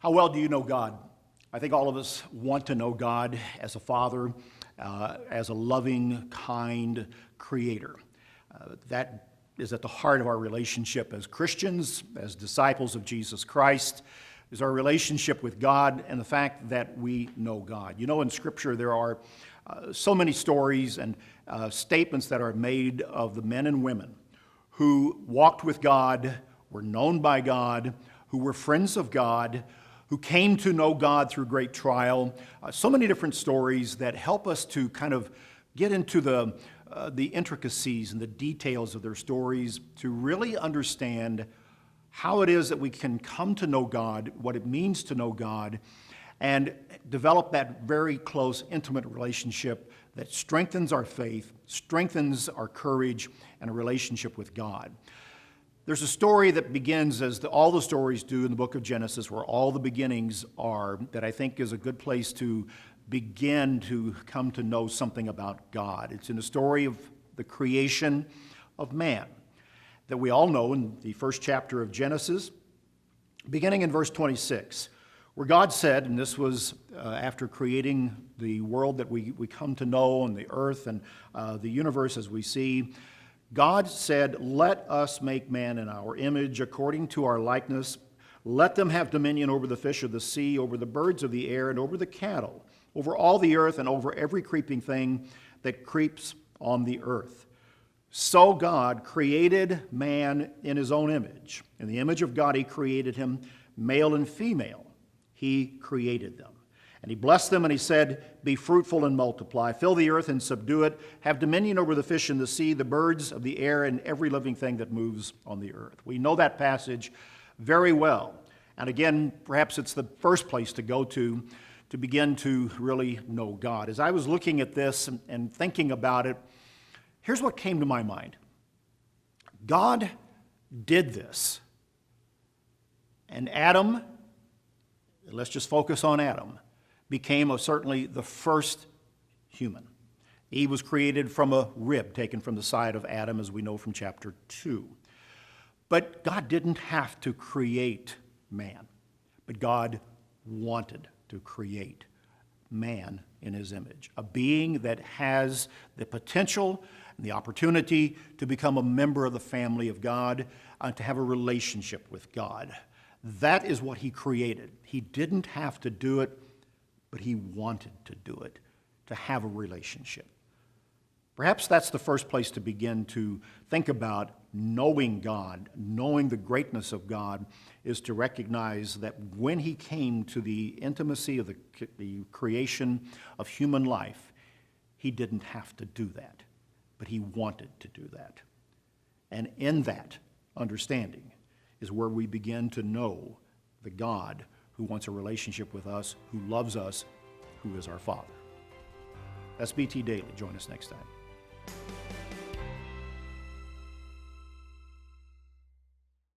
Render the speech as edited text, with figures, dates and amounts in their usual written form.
How well do you know God? I think all of us want to know God as a father, as a loving, kind creator. That is at the heart of our relationship as Christians, as disciples of Jesus Christ, is our relationship with God and the fact that we know God. You know, in Scripture there are so many stories and statements that are made of the men and women who walked with God, were known by God, who were friends of God, who came to know God through great trial. So many different stories that help us to kind of get into the intricacies and the details of their stories to really understand how it is that we can come to know God, what it means to know God, and develop that very close, intimate relationship that strengthens our faith, strengthens our courage, and a relationship with God. There's a story that begins, as all the stories do in the book of Genesis, where all the beginnings are, that I think is a good place to begin to come to know something about God. It's in the story of the creation of man that we all know in the first chapter of Genesis, beginning in verse 26, where God said, and this was after creating the world that we come to know, and the earth and the universe as we see, God said, "Let us make man in our image, according to our likeness. Let them have dominion over the fish of the sea, over the birds of the air, and over the cattle, over all the earth, and over every creeping thing that creeps on the earth." So God created man in his own image. In the image of God, he created him, male and female. He created them. And he blessed them, and he said, "Be fruitful and multiply, fill the earth and subdue it, have dominion over the fish in the sea, the birds of the air, and every living thing that moves on the earth." We know that passage very well. And again, perhaps it's the first place to go to begin to really know God. As I was looking at this and thinking about it, here's what came to my mind. God did this. And Adam, let's just focus on Adam, became certainly the first human. Eve was created from a rib taken from the side of Adam, as we know from chapter 2. But God didn't have to create man, but God wanted to create man in his image, a being that has the potential and the opportunity to become a member of the family of God, to have a relationship with God. That is what he created. He didn't have to do it, but he wanted to do it, to have a relationship. Perhaps that's the first place to begin to think about knowing God, knowing the greatness of God, is to recognize that when he came to the intimacy of the creation of human life, he didn't have to do that, but he wanted to do that. And in that understanding is where we begin to know the God who wants a relationship with us, who loves us, who is our Father. That's BT Daily. Join us next time.